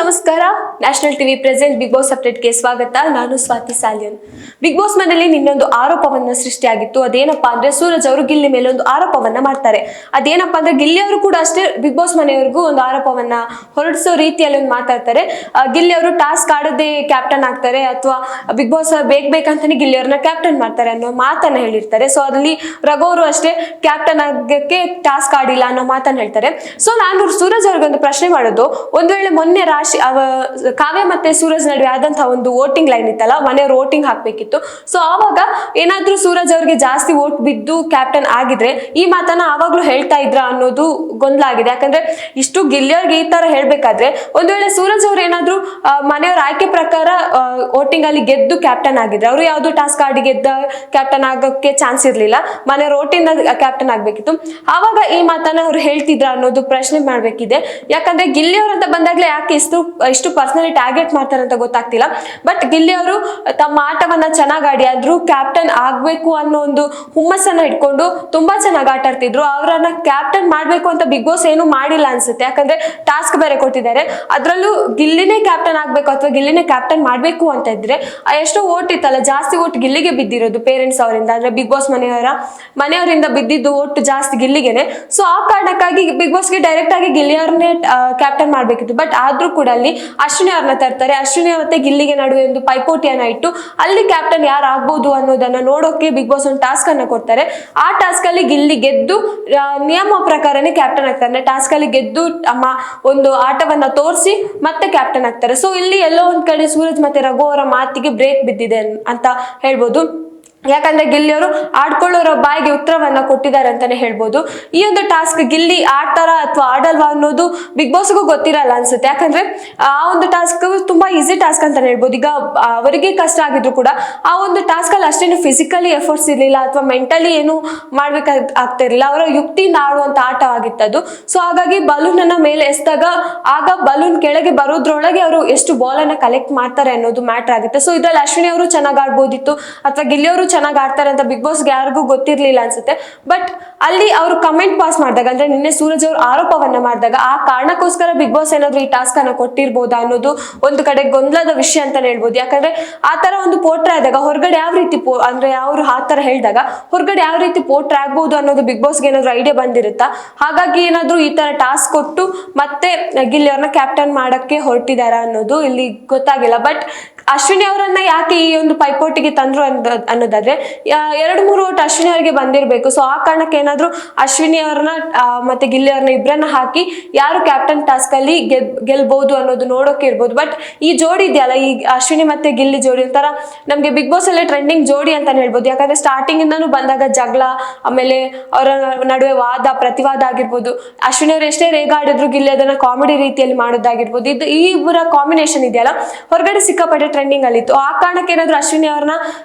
ನಮಸ್ಕಾರ. National TV present Bigg Boss ಅಪ್ಡೇಟ್ಗೆ ಸ್ವಾಗತ. ನಾನು ಸ್ವಾತಿ ಸಾಲಿಯನ್. ಬಿಗ್ ಬಾಸ್ ಮನೆಯಲ್ಲಿ ನಿನ್ನೊಂದು ಆರೋಪವನ್ನ ಸೃಷ್ಟಿಯಾಗಿತ್ತು. ಅದೇನಪ್ಪಾ ಅಂದ್ರೆ ಸೂರಜ್ ಅವರು ಗಿಲ್ಲಿ ಮೇಲೆ ಒಂದು ಆರೋಪವನ್ನ ಮಾಡ್ತಾರೆ. ಅದೇನಪ್ಪಾ ಅಂದ್ರೆ ಗಿಲ್ಲಿ ಅವರು ಕೂಡ ಅಷ್ಟೇ ಬಿಗ್ ಬಾಸ್ ಮನೆಯವರಿಗೂ ಒಂದು ಆರೋಪವನ್ನ ಹೊರಡಿಸೋ ರೀತಿಯಲ್ಲಿ ಒಂದು ಮಾತಾಡ್ತಾರೆ. ಗಿಲ್ಲಿ ಅವರು ಟಾಸ್ಕ್ ಆಡದೆ ಕ್ಯಾಪ್ಟನ್ ಆಗ್ತಾರೆ ಅಥವಾ ಬಿಗ್ ಬಾಸ್ ಬೇಕಂತಾನೆ ಗಿಲ್ಲಿ ಅವ್ರನ್ನ ಕ್ಯಾಪ್ಟನ್ ಮಾಡ್ತಾರೆ ಅನ್ನೋ ಮಾತನ್ನ ಹೇಳಿರ್ತಾರೆ. ಸೊ ಅದ್ರಲ್ಲಿ ರಘು ಅವರು ಅಷ್ಟೇ ಕ್ಯಾಪ್ಟನ್ ಆಗಕ್ಕೆ ಟಾಸ್ಕ್ ಆಡಿಲ್ಲ ಅನ್ನೋ ಮಾತನ್ನ ಹೇಳ್ತಾರೆ. ಸೊ ನಾನು ಸೂರಜ್ ಅವ್ರಿಗೆ ಒಂದು ಪ್ರಶ್ನೆ ಮಾಡೋದು, ಒಂದ್ ವೇಳೆ ಮೊನ್ನೆ ಕಾವ್ಯ ಮತ್ತೆ ಸೂರಜ್ ನಡುವೆ ಆದಂತಹ ಒಂದು ವೋಟಿಂಗ್ ಲೈನ್ ಇತ್ತಲ್ಲ, ಮನೆಯವರು ವೋಟಿಂಗ್ ಹಾಕ್ಬೇಕಿತ್ತು. ಸೊ ಆವಾಗ ಏನಾದ್ರೂ ಸೂರಜ್ ಅವ್ರಿಗೆ ಜಾಸ್ತಿ ವೋಟ್ ಬಿದ್ದು ಕ್ಯಾಪ್ಟನ್ ಆಗಿದ್ರೆ ಈ ಮಾತನ್ನ ಆವಾಗ್ಲೂ ಹೇಳ್ತಾ ಇದ್ರ ಅನ್ನೋದು ಗೊಂದಲ ಆಗಿದೆ. ಯಾಕಂದ್ರೆ ಇಷ್ಟು ಗಿಲ್ಲಿಯವ್ರಿಗೆ ಈ ತರ ಹೇಳ್ಬೇಕಾದ್ರೆ ಒಂದ್ ವೇಳೆ ಸೂರಜ್ ಅವ್ರು ಏನಾದ್ರು ಮನೆಯವ್ರ ಆಯ್ಕೆ ಪ್ರಕಾರ ವೋಟಿಂಗ್ ಅಲ್ಲಿ ಗೆದ್ದು ಕ್ಯಾಪ್ಟನ್ ಆಗಿದ್ರೆ, ಅವರು ಯಾವ್ದು ಟಾಸ್ಕ್ ಆಡಿ ಗೆದ್ದ ಕ್ಯಾಪ್ಟನ್ ಆಗಕ್ಕೆ ಚಾನ್ಸ್ ಇರ್ಲಿಲ್ಲ, ಮನೆಯವ್ರ ವೋಟಿಂಗ್ ಕ್ಯಾಪ್ಟನ್ ಆಗ್ಬೇಕಿತ್ತು. ಆವಾಗ ಈ ಮಾತನ್ನ ಅವ್ರು ಹೇಳ್ತಿದ್ರ ಅನ್ನೋದು ಪ್ರಶ್ನೆ ಮಾಡ್ಬೇಕಿದೆ. ಯಾಕಂದ್ರೆ ಗಿಲ್ಲಿ ಅವ್ರಂತ ಬಂದಾಗ್ಲೇ ಯಾಕೆ ಇಷ್ಟು ಪರ್ಸನಲಿ ಟಾರ್ಗೆಟ್ ಮಾಡ್ತಾರೆ ಅಂತ ಗೊತ್ತಾಗ್ತಿಲ್ಲ. ಬಟ್ ಗಿಲ್ಲಿ ಅವರು ತಮ್ಮ ಆಟವನ್ನ ಚೆನ್ನಾಗಿ ಆಡಿ ಆದ್ರೂ ಕ್ಯಾಪ್ಟನ್ ಆಗ್ಬೇಕು ಅನ್ನೋ ಒಂದು ಹುಮ್ಮಸ್ಸನ್ನ ಇಟ್ಕೊಂಡು ತುಂಬಾ ಚೆನ್ನಾಗಿ ಆಟ ಆಡ್ತಿದ್ರು. ಅವರನ್ನ ಕ್ಯಾಪ್ಟನ್ ಮಾಡ್ಬೇಕು ಅಂತ ಬಿಗ್ ಬಾಸ್ ಏನು ಮಾಡಿಲ್ಲ ಅನ್ಸುತ್ತೆ. ಯಾಕಂದ್ರೆ ಟಾಸ್ಕ್ ಬೇರೆ ಕೊಟ್ಟಿದ್ದಾರೆ, ಅದ್ರಲ್ಲೂ ಗಿಲ್ಲಿನೇ ಕ್ಯಾಪ್ಟನ್ ಆಗ್ಬೇಕು ಅಥವಾ ಗಿಲ್ಲಿನೇ ಕ್ಯಾಪ್ಟನ್ ಮಾಡ್ಬೇಕು ಅಂತ ಇದ್ರೆ ಎಷ್ಟೋ ಓಟ್ ಇತ್ತಲ್ಲ, ಜಾಸ್ತಿ ಓಟ್ ಗಿಲ್ಲಿಗೆ ಬಿದ್ದಿರೋದು ಪೇರೆಂಟ್ಸ್ ಅವರಿಂದ, ಅಂದ್ರೆ ಬಿಗ್ ಬಾಸ್ ಮನೆಯವರಿಂದ ಬಿದ್ದಿದ್ದು ಓಟ್ ಜಾಸ್ತಿ ಗಿಲ್ಲಿಗೆನೆ. ಸೊ ಆ ಕಾರಣಕ್ಕಾಗಿ ಬಿಗ್ ಬಾಸ್ಗೆ ಡೈರೆಕ್ಟ್ ಆಗಿ ಗಿಲ್ಲಿ ಅವ್ರನ್ನೇ ಕ್ಯಾಪ್ಟನ್ ಮಾಡ್ಬೇಕಿತ್ತು. ಬಟ್ ಆದ್ರೂ ಕೂಡ ಅಲ್ಲಿ ಅಶ್ವಿನಿ ಅವ್ರನ್ನ ತರ್ತಾರೆ. ಅಶ್ವಿನಿ ಮತ್ತೆ ಗಿಲ್ಲಿಗೆ ನಡುವೆ ಒಂದು ಪೈಪೋಟಿಯನ್ನ ಇಟ್ಟು ಅಲ್ಲಿ ಕ್ಯಾಪ್ಟನ್ ಯಾರು ಆಗ್ಬಹುದು ಅನ್ನೋದನ್ನ ನೋಡೋಕೆ ಬಿಗ್ ಬಾಸ್ ಒಂದು ಟಾಸ್ಕ್ ಅನ್ನ ಕೊಡ್ತಾರೆ. ಆ ಟಾಸ್ಕ್ ಅಲ್ಲಿ ಗಿಲ್ಲಿ ಗೆದ್ದು ನಿಯಮ ಪ್ರಕಾರನೇ ಕ್ಯಾಪ್ಟನ್ ಆಗ್ತಾರೆ. ಟಾಸ್ಕ್ ಅಲ್ಲಿ ಗೆದ್ದು ಅಮ್ಮ ಒಂದು ಆಟವನ್ನ ತೋರಿಸಿ ಮತ್ತೆ ಕ್ಯಾಪ್ಟನ್ ಆಗ್ತಾರೆ. ಸೊ ಇಲ್ಲಿ ಎಲ್ಲೋ ಒಂದ್ ಕಡೆ ಸೂರಜ್ ಮತ್ತೆ ರಘು ಅವರ ಮಾತಿಗೆ ಬ್ರೇಕ್ ಬಿದ್ದಿದೆ ಅಂತ ಹೇಳ್ಬೋದು. ಯಾಕಂದ್ರೆ ಗಿಲ್ಲಿ ಅವರು ಆಡ್ಕೊಳ್ಳೋರ ಬಾಯಿಗೆ ಉತ್ತರವನ್ನ ಕೊಟ್ಟಿದ್ದಾರೆ ಅಂತಾನೆ ಹೇಳ್ಬೋದು. ಈ ಒಂದು ಟಾಸ್ಕ್ ಗಿಲ್ಲಿ ಆಡ್ತಾರ ಅಥವಾ ಆಡಲ್ವಾ ಅನ್ನೋದು ಬಿಗ್ ಬಾಸ್ಗೂ ಗೊತ್ತಿರಲ್ಲ ಅನ್ಸುತ್ತೆ. ಯಾಕಂದ್ರೆ ಆ ಒಂದು ಟಾಸ್ಕ್ ತುಂಬಾ ಈಸಿ ಟಾಸ್ಕ್ ಅಂತಾನೆ ಹೇಳ್ಬೋದು. ಈಗ ಅವರಿಗೆ ಕಷ್ಟ ಆಗಿದ್ರು ಕೂಡ ಆ ಒಂದು ಟಾಸ್ಕ್ ಅಲ್ಲಿ ಅಷ್ಟೇನು ಫಿಸಿಕಲಿ ಎಫರ್ಟ್ಸ್ ಇರ್ಲಿಲ್ಲ ಅಥವಾ ಮೆಂಟಲಿ ಏನು ಆಗ್ತಿರ್ಲಿಲ್ಲ. ಅವರ ಯುಕ್ತಿಯಿಂದ ಆಡುವಂತ ಆಟ ಆಗಿತ್ತದು. ಸೊ ಹಾಗಾಗಿ ಬಲೂನ್ ಅನ್ನ ಮೇಲೆ ಎಸ್ದಾಗ ಆಗ ಬಲೂನ್ ಕೆಳಗೆ ಬರೋದ್ರೊಳಗೆ ಅವರು ಎಷ್ಟು ಬಾಲ್ ಅನ್ನ ಕಲೆಕ್ಟ್ ಮಾಡ್ತಾರೆ ಅನ್ನೋದು ಮ್ಯಾಟರ್ ಆಗುತ್ತೆ. ಸೊ ಇದ್ರಲ್ಲಿ ಅಶ್ವಿನಿ ಅವರು ಚೆನ್ನಾಗಿ ಆಡ್ಬೋದಿತ್ತು ಅಥವಾ ಗಿಲ್ಲಿ ಅವರು ಚೆನ್ನಾಗಿ ಆಡ್ತಾರೆ ಅಂತ ಬಿಗ್ ಬಾಸ್ಗೆ ಯಾರಿಗೂ ಗೊತ್ತಿರ್ಲಿಲ್ಲ ಅನ್ಸುತ್ತೆ. ಬಟ್ ಅಲ್ಲಿ ಅವರು ಕಮೆಂಟ್ ಪಾಸ್ ಮಾಡಿದಾಗ, ಅಂದ್ರೆ ನಿನ್ನೆ ಸೂರಜ್ ಅವರು ಆರೋಪವನ್ನ ಮಾಡಿದಾಗ ಆ ಕಾರಣಕ್ಕೋಸ್ಕರ ಬಿಗ್ ಬಾಸ್ ಏನಾದ್ರು ಈ ಟಾಸ್ಕ್ ಅನ್ನ ಕೊಟ್ಟಿರ್ಬೋದಾ ಅನ್ನೋದು ಒಂದು ಕಡೆ ಗೊಂದಲದ ವಿಷಯ ಅಂತಾನೆ ಹೇಳ್ಬೋದು. ಯಾಕಂದ್ರೆ ಆ ತರ ಒಂದು ಪೋಟ್ರೆ ಆದಾಗ ಹೊರಗಡೆ ಯಾವ ರೀತಿ ಅಂದ್ರೆ ಅವ್ರು ಆ ತರ ಹೇಳಿದಾಗ ಹೊರಗಡೆ ಯಾವ ರೀತಿ ಪೋಟ್ರೆ ಆಗ್ಬಹುದು ಅನ್ನೋದು ಬಿಗ್ ಬಾಸ್ಗೆ ಏನಾದ್ರು ಐಡಿಯಾ ಬಂದಿರುತ್ತಾ. ಹಾಗಾಗಿ ಏನಾದ್ರು ಈ ತರ ಟಾಸ್ಕ್ ಕೊಟ್ಟು ಮತ್ತೆ ಗಿಲ್ಲಿ ಅವ್ರನ್ನ ಕ್ಯಾಪ್ಟನ್ ಮಾಡಕ್ಕೆ ಹೊರಟಿದಾರ ಅನ್ನೋದು ಇಲ್ಲಿ ಗೊತ್ತಾಗಿಲ್ಲ. ಬಟ್ ಅಶ್ವಿನಿ ಅವರನ್ನ ಯಾಕೆ ಈ ಒಂದು ಪೈಪೋಟಿಗೆ ತಂದ್ರು ಅನ್ನೋದಾದ್ರೆ 2-3 ಓಟ್ ಅಶ್ವಿನಿ ಅವರಿಗೆ ಬಂದಿರಬೇಕು. ಸೊ ಆ ಕಾರಣಕ್ಕೆ ಏನಾದ್ರು ಅಶ್ವಿನಿ ಅವ್ರನ್ನ ಮತ್ತೆ ಗಿಲ್ಲಿ ಅವ್ರನ್ನ ಇಬ್ಬರನ್ನ ಹಾಕಿ ಯಾರು ಕ್ಯಾಪ್ಟನ್ ಟಾಸ್ಕ್ ಅಲ್ಲಿ ಗೆಲ್ಬಹುದು ಅನ್ನೋದು ನೋಡೋಕೆ ಇರ್ಬೋದು. ಬಟ್ ಈ ಜೋಡಿ ಇದೆಯಲ್ಲ, ಈ ಅಶ್ವಿನಿ ಮತ್ತೆ ಗಿಲ್ಲಿ ಜೋಡಿ ಒಂಥರ ನಮ್ಗೆ ಬಿಗ್ ಬಾಸ್ ಅಲ್ಲೇ ಟ್ರೆಂಡಿಂಗ್ ಜೋಡಿ ಅಂತಾನೆ ಹೇಳ್ಬೋದು. ಯಾಕಂದ್ರೆ ಸ್ಟಾರ್ಟಿಂಗ್ ಇಂದಾನು ಬಂದಾಗ ಜಗಳ, ಆಮೇಲೆ ಅವರ ನಡುವೆ ವಾದ ಪ್ರತಿವಾದ ಆಗಿರ್ಬೋದು, ಅಶ್ವಿನಿ ಅವ್ರು ಎಷ್ಟೇ ರೇಗಾಡಿದ್ರು ಗಿಲ್ಲಿ ಅದನ್ನ ಕಾಮಿಡಿ ರೀತಿಯಲ್ಲಿ ಮಾಡೋದಾಗಿರ್ಬೋದು, ಇದು ಈ ಇಬ್ಬರ ಕಾಂಬಿನೇಷನ್ ಇದೆಯಲ್ಲ ಹೊರಗಡೆ ಸಿಕ್ಕಾಪಟ್ಟೆ ಟ್ರೆಂಡಿಂಗ್ ಅಲ್ಲಿತ್ತು. ಆ ಕಾರಣಕ್ಕೆ ಏನಾದ್ರು ಅಶ್ವಿನಿ ಅವ್ರನ್ನ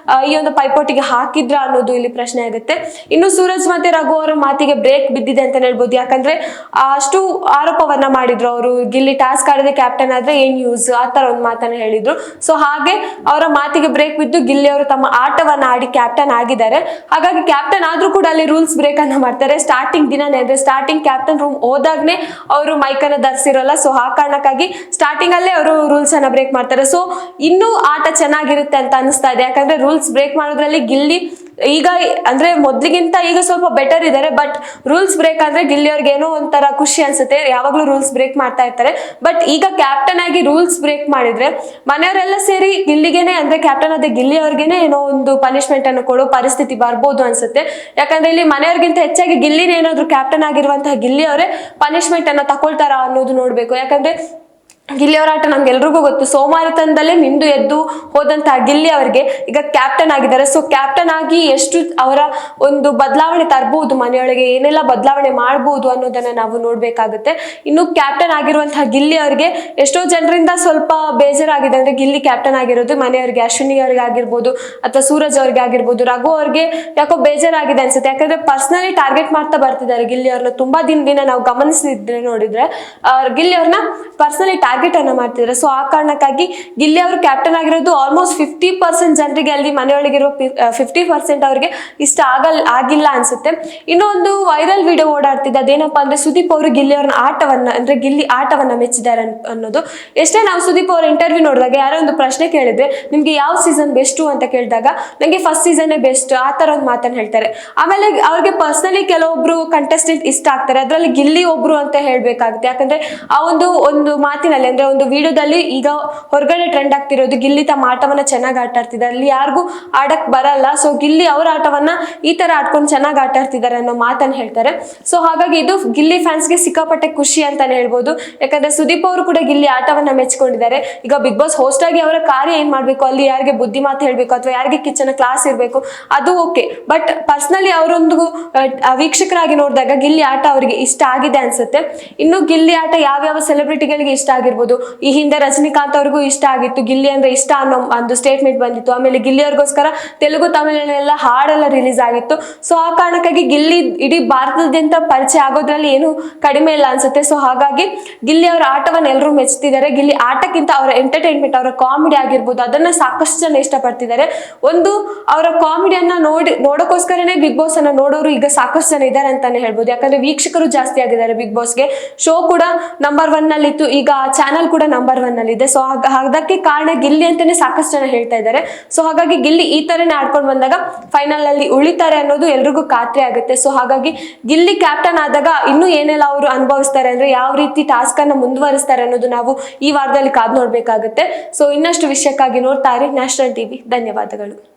ಈ ಒಂದು ಪೈಪೋಟಿಗೆ ಹಾಕಿದ್ರ ಅನ್ನೋದು ಇಲ್ಲಿ ಪ್ರಶ್ನೆ ಆಗುತ್ತೆ. ಇನ್ನು ಸೂರಜ್ ಮತ್ತೆ ರಘು ಅವರ ಮಾತಿಗೆ ಬ್ರೇಕ್ ಬಿದ್ದಿದೆ ಅಂತ ಹೇಳ್ಬೋದು. ಯಾಕಂದ್ರೆ ಅಷ್ಟು ಆರೋಪವನ್ನ ಮಾಡಿದ್ರು ಅವರು, ಗಿಲ್ಲಿ ಟಾಸ್ಕ್ ಆಡದೆ ಕ್ಯಾಪ್ಟನ್ ಆದ್ರೆ ಏನ್ ಯೂಸ್, ಆ ತರ ಒಂದು ಮಾತನ್ನ ಹೇಳಿದ್ರು. ಸೊ ಹಾಗೆ ಅವರ ಮಾತಿಗೆ ಬ್ರೇಕ್ ಬಿದ್ದು ಗಿಲ್ಲಿ ಅವರು ತಮ್ಮ ಆಟವನ್ನ ಆಡಿ ಕ್ಯಾಪ್ಟನ್ ಆಗಿದ್ದಾರೆ. ಹಾಗಾಗಿ ಕ್ಯಾಪ್ಟನ್ ಆದ್ರೂ ಕೂಡ ಅಲ್ಲಿ ರೂಲ್ಸ್ ಬ್ರೇಕ್ ಅನ್ನ ಮಾಡ್ತಾರೆ. ಸ್ಟಾರ್ಟಿಂಗ್ ದಿನನೇ ಅಂದ್ರೆ ಸ್ಟಾರ್ಟಿಂಗ್ ಕ್ಯಾಪ್ಟನ್ ರೂಮ್ ಹೋದಾಗ್ನೆ ಅವರು ಮೈಕ್ ಅನ್ನ ಧರಿಸಿರೋಲ್ಲ. ಸೊ ಆ ಕಾರಣಕ್ಕಾಗಿ ಸ್ಟಾರ್ಟಿಂಗ್ ಅಲ್ಲೇ ಅವರು ರೂಲ್ಸ್ ಅನ್ನ ಬ್ರೇಕ್ ಮಾಡ್ತಾರೆ. ಸೊ ಇನ್ನೂ ಆಟ ಚೆನ್ನಾಗಿರುತ್ತೆ ಅಂತ ಅನಿಸ್ತಾ ಇದೆ. ಯಾಕಂದ್ರೆ ರೂಲ್ಸ್ ಬ್ರೇಕ್ ಮಾಡೋದ್ರಲ್ಲಿ ಗಿಲ್ಲಿ ಈಗ ಅಂದ್ರೆ ಮೊದ್ಲಿಗಿಂತ ಈಗ ಸ್ವಲ್ಪ ಬೆಟರ್ ಇದ್ದಾರೆ. ಬಟ್ ರೂಲ್ಸ್ ಬ್ರೇಕ್ ಅಂದ್ರೆ ಗಿಲ್ಲಿ ಅವ್ರಿಗೆ ಏನೋ ಒಂಥರ ಖುಷಿ ಅನ್ಸುತ್ತೆ, ಯಾವಾಗ್ಲೂ ರೂಲ್ಸ್ ಬ್ರೇಕ್ ಮಾಡ್ತಾ ಇರ್ತಾರೆ. ಬಟ್ ಈಗ ಕ್ಯಾಪ್ಟನ್ ಆಗಿ ರೂಲ್ಸ್ ಬ್ರೇಕ್ ಮಾಡಿದ್ರೆ ಮನೆಯವರೆಲ್ಲ ಸೇರಿ ಗಿಲ್ಲಿಗೆನೆ ಅಂದ್ರೆ ಕ್ಯಾಪ್ಟನ್ ಆದ ಗಿಲ್ಲಿ ಅವ್ರಿಗೆನೆ ಏನೋ ಒಂದು ಪನಿಷ್ಮೆಂಟ್ ಅನ್ನು ಕೊಡೋ ಪರಿಸ್ಥಿತಿ ಬರ್ಬೋದು ಅನ್ಸುತ್ತೆ. ಯಾಕಂದ್ರೆ ಇಲ್ಲಿ ಮನೆಯವ್ರಿಗಿಂತ ಹೆಚ್ಚಾಗಿ ಗಿಲ್ಲಿನ ಏನಾದ್ರು ಕ್ಯಾಪ್ಟನ್ ಆಗಿರುವಂತಹ ಗಿಲ್ಲಿ ಅವರೇ ಪನಿಷ್ಮೆಂಟ್ ಅನ್ನ ತಕೊಳ್ತಾರ ಅನ್ನೋದು ನೋಡ್ಬೇಕು. ಯಾಕಂದ್ರೆ ಗಿಲ್ಲಿ ಅವರ ಆಟ ನಮ್ಗೆಲ್ರಿಗೂ ಗೊತ್ತು. ಸೋಮಾರಿತನದಲ್ಲೇ ಮಿಂದು ಎದ್ದು ಹೋದಂತಹ ಗಿಲ್ಲಿ ಅವರಿಗೆ ಈಗ ಕ್ಯಾಪ್ಟನ್ ಆಗಿದ್ದಾರೆ. ಸೊ ಕ್ಯಾಪ್ಟನ್ ಆಗಿ ಎಷ್ಟು ಅವರ ಒಂದು ಬದಲಾವಣೆ ತರಬಹುದು, ಮನೆಯೊಳಗೆ ಏನೆಲ್ಲ ಬದಲಾವಣೆ ಮಾಡಬಹುದು ಅನ್ನೋದನ್ನ ನಾವು ನೋಡ್ಬೇಕಾಗುತ್ತೆ. ಇನ್ನು ಕ್ಯಾಪ್ಟನ್ ಆಗಿರುವಂತಹ ಗಿಲ್ಲಿ ಅವರಿಗೆ ಎಷ್ಟೋ ಜನರಿಂದ ಸ್ವಲ್ಪ ಬೇಜಾರಾಗಿದೆ. ಅಂದ್ರೆ ಗಿಲ್ಲಿ ಕ್ಯಾಪ್ಟನ್ ಆಗಿರೋದು ಮನೆಯವರಿಗೆ, ಅಶ್ವಿನಿ ಅವ್ರಿಗೆ ಆಗಿರ್ಬೋದು ಅಥವಾ ಸೂರಜ್ ಅವ್ರಿಗೆ ಆಗಿರ್ಬೋದು, ರಘು ಅವ್ರಿಗೆ ಯಾಕೋ ಬೇಜಾರಾಗಿದೆ ಅನ್ಸುತ್ತೆ. ಯಾಕಂದ್ರೆ ಪರ್ಸನಲಿ ಟಾರ್ಗೆಟ್ ಮಾಡ್ತಾ ಬರ್ತಿದ್ದಾರೆ ಗಿಲ್ಲಿ ಅವ್ರನ್ನ. ತುಂಬಾ ದಿನ ನಾವು ಗಮನಿಸಿದ್ರೆ ನೋಡಿದ್ರೆ ಗಿಲ್ಲಿ ಅವ್ರನ್ನ ಪರ್ಸನಲಿ ಟಾರ್ಗೆಟ್ ಅನ್ನ ಮಾಡ್ತಿದ್ದಾರೆ. ಸೊ ಆ ಕಾರಣಕ್ಕಾಗಿ ಗಿಲ್ಲಿ ಅವರು ಕ್ಯಾಪ್ಟನ್ ಆಗಿರೋದು ಆಲ್ಮೋಸ್ಟ್ 50% ಜನರಿಗೆ ಅಲ್ಲಿ ಮನೆಯೊಳಗಿರೋ 50% ಅವರಿಗೆ ಇಷ್ಟ ಆಗಿಲ್ಲ ಅನ್ಸುತ್ತೆ. ಇನ್ನೊಂದು ವೈರಲ್ ವಿಡಿಯೋ ಓಡಾಡ್ತಿದ್ದೆ, ಅದೇನಪ್ಪಾ ಅಂದ್ರೆ ಸುದೀಪ್ ಅವರು ಗಿಲ್ಲಿ ಅವ್ರನ್ನ ಆಟವನ್ನ ಅಂದ್ರೆ ಗಿಲ್ಲಿ ಆಟವನ್ನ ಮೆಚ್ಚಿದ್ದಾರೆ ಅನ್ನೋದು. ಎಷ್ಟೇ ನಾವು ಸುದೀಪ್ ಅವರ ಇಂಟರ್ವ್ಯೂ ನೋಡಿದಾಗ ಯಾರೋ ಒಂದು ಪ್ರಶ್ನೆ ಕೇಳಿದ್ರೆ ನಿಮ್ಗೆ ಯಾವ ಸೀಸನ್ ಬೆಸ್ಟ್ ಅಂತ ಕೇಳಿದಾಗ ನಂಗೆ ಫಸ್ಟ್ ಸೀಸನ್ನೇ ಬೆಸ್ಟ್ ಆ ತರ ಒಂದು ಮಾತನ್ನ ಹೇಳ್ತಾರೆ. ಆಮೇಲೆ ಅವ್ರಿಗೆ ಪರ್ಸನಲಿ ಕೆಲವೊಬ್ರು ಕಂಟೆಸ್ಟೆಂಟ್ ಇಷ್ಟ ಆಗ್ತಾರೆ, ಅದರಲ್ಲಿ ಗಿಲ್ಲಿ ಒಬ್ರು ಅಂತ ಹೇಳ್ಬೇಕಾಗುತ್ತೆ. ಯಾಕಂದ್ರೆ ಆ ಒಂದು ಮಾತಿನಲ್ಲಿ ಅಂದ್ರೆ ಒಂದು ವಿಡಿಯೋದಲ್ಲಿ ಈಗ ಹೊರಗಡೆ ಟ್ರೆಂಡ್ ಆಗ್ತಿರೋದು ಗಿಲ್ಲಿ ತಮ್ಮ ಆಟವನ್ನ ಚೆನ್ನಾಗಿ ಆಟ ಆಡ್ತಿದ್ದಾರೆ, ಅಲ್ಲಿ ಯಾರಿಗೂ ಆಡಕ್ ಬರಲ್ಲ, ಸೊ ಗಿಲ್ಲಿ ಅವ್ರ ಆಟವನ್ನ ಈ ತರ ಆಡ್ಕೊಂಡು ಚೆನ್ನಾಗಿ ಆಟ ಆಡ್ತಿದ್ದಾರೆ ಅನ್ನೋ ಮಾತನ್ನ ಹೇಳ್ತಾರೆ. ಸೊ ಹಾಗಾಗಿ ಇದು ಗಿಲ್ಲಿ ಫ್ಯಾನ್ಸ್ಗೆ ಸಿಕ್ಕಾಪಟ್ಟೆ ಖುಷಿ ಅಂತಾನೆ ಹೇಳ್ಬೋದು. ಯಾಕಂದ್ರೆ ಸುದೀಪ್ ಅವರು ಕೂಡ ಗಿಲ್ಲಿ ಆಟವನ್ನ ಮೆಚ್ಕೊಂಡಿದ್ದಾರೆ. ಈಗ ಬಿಗ್ ಬಾಸ್ ಹೋಸ್ಟ್ ಆಗಿ ಅವರ ಕಾರ್ಯ ಏನ್ ಮಾಡ್ಬೇಕು, ಅಲ್ಲಿ ಯಾರಿಗೆ ಬುದ್ಧಿ ಮಾತು ಹೇಳ್ಬೇಕು ಅಥವಾ ಯಾರಿಗೆ ಕಿಚನ್ ಕ್ಲಾಸ್ ಇರಬೇಕು ಅದು ಓಕೆ, ಬಟ್ ಪರ್ಸನಲಿ ಅವರೊಂದು ವೀಕ್ಷಕರಾಗಿ ನೋಡಿದಾಗ ಗಿಲ್ಲಿ ಆಟ ಅವರಿಗೆ ಇಷ್ಟ ಆಗಿದೆ ಅನ್ಸುತ್ತೆ. ಇನ್ನು ಗಿಲ್ಲಿ ಆಟ ಯಾವ್ಯಾವ ಸೆಲೆಬ್ರಿಟಿಗಳಿಗೆ ಇಷ್ಟ ಆಗಿರ್ಬೋದು, ಈ ಹಿಂದೆ ರಜನಿಕಾಂತ್ ಅವ್ರಿಗೂ ಇಷ್ಟ ಆಗಿತ್ತು, ಗಿಲ್ಲಿ ಅಂದ್ರೆ ಇಷ್ಟ ಅನ್ನೋ ಒಂದು ಸ್ಟೇಟ್ಮೆಂಟ್ ಬಂದಿತ್ತು. ಆಮೇಲೆ ಗಿಲ್ಲಿ ಅವ್ರಿಗೋಸ್ಕರ ತೆಲುಗು ತಮಿಳಲ್ಲೆಲ್ಲ ಹಾಡೆಲ್ಲ ರಿಲೀಸ್ ಆಗಿತ್ತು. ಸೊ ಆ ಕಾರಣಕ್ಕಾಗಿ ಗಿಲ್ಲಿ ಇಡೀ ಭಾರತದಾದ್ಯಂತ ಪರಿಚಯ ಆಗೋದ್ರಲ್ಲಿ ಏನು ಕಡಿಮೆ ಇಲ್ಲ ಅನ್ಸುತ್ತೆ. ಸೊ ಹಾಗಾಗಿ ಗಿಲ್ಲಿ ಅವರ ಆಟವನ್ನು ಎಲ್ಲರೂ ಮೆಚ್ಚುತ್ತಿದ್ದಾರೆ. ಗಿಲ್ಲಿ ಆಟಕ್ಕಿಂತ ಅವರ ಎಂಟರ್ಟೈನ್ಮೆಂಟ್, ಅವರ ಕಾಮಿಡಿ ಆಗಿರ್ಬೋದು ಅದನ್ನ ಸಾಕಷ್ಟು ಜನ ಇಷ್ಟಪಡ್ತಿದ್ದಾರೆ. ಒಂದು ಅವರ ಕಾಮಿಡಿಯನ್ನ ನೋಡೋಕ್ಕೋಸ್ಕರನೇ ಬಿಗ್ ಬಾಸ್ ಅನ್ನ ನೋಡೋರು ಈಗ ಸಾಕಷ್ಟು ಜನ ಇದ್ದಾರೆ ಅಂತಾನೆ ಹೇಳ್ಬೋದು. ಯಾಕಂದ್ರೆ ವೀಕ್ಷಕರು ಜಾಸ್ತಿ ಆಗಿದ್ದಾರೆ ಬಿಗ್ ಬಾಸ್ಗೆ. ಶೋ ಕೂಡ ನಂಬರ್ 1 ನಲ್ಲಿ ಇತ್ತು, ಈಗ ಚಾನಲ್ ಕೂಡ ನಂಬರ್ 1 ನಲ್ಲಿ ಇದೆ. ಸೊ ಅದಕ್ಕೆ ಕಾರಣ ಗಿಲ್ಲಿ ಅಂತಾನೆ ಸಾಕಷ್ಟು ಜನ ಹೇಳ್ತಾ ಇದ್ದಾರೆ. ಸೊ ಹಾಗಾಗಿ ಗಿಲ್ಲಿ ಈ ತರನೇ ಆಡ್ಕೊಂಡು ಬಂದಾಗ ಫೈನಲ್ ಅಲ್ಲಿ ಉಳಿತಾರೆ ಅನ್ನೋದು ಎಲ್ರಿಗೂ ಖಾತ್ರಿ ಆಗುತ್ತೆ. ಸೊ ಹಾಗಾಗಿ ಗಿಲ್ಲಿ ಕ್ಯಾಪ್ಟನ್ ಆದಾಗ ಇನ್ನೂ ಏನೆಲ್ಲ ಅವರು ಅನುಭವಿಸ್ತಾರೆ ಅಂದ್ರೆ ಯಾವ ರೀತಿ ಟಾಸ್ಕ್ ಅನ್ನ ಮುಂದುವರಿಸ್ತಾರೆ ಅನ್ನೋದು ನಾವು ಈ ವಾರದಲ್ಲಿ ಕಾದು ನೋಡ್ಬೇಕಾಗುತ್ತೆ. ಸೊ ಇನ್ನಷ್ಟು ವಿಷಯಕ್ಕಾಗಿ ನೋಡ್ತಾ ಇರಿ ನ್ಯಾಷನಲ್ ಟಿವಿ. ಧನ್ಯವಾದಗಳು.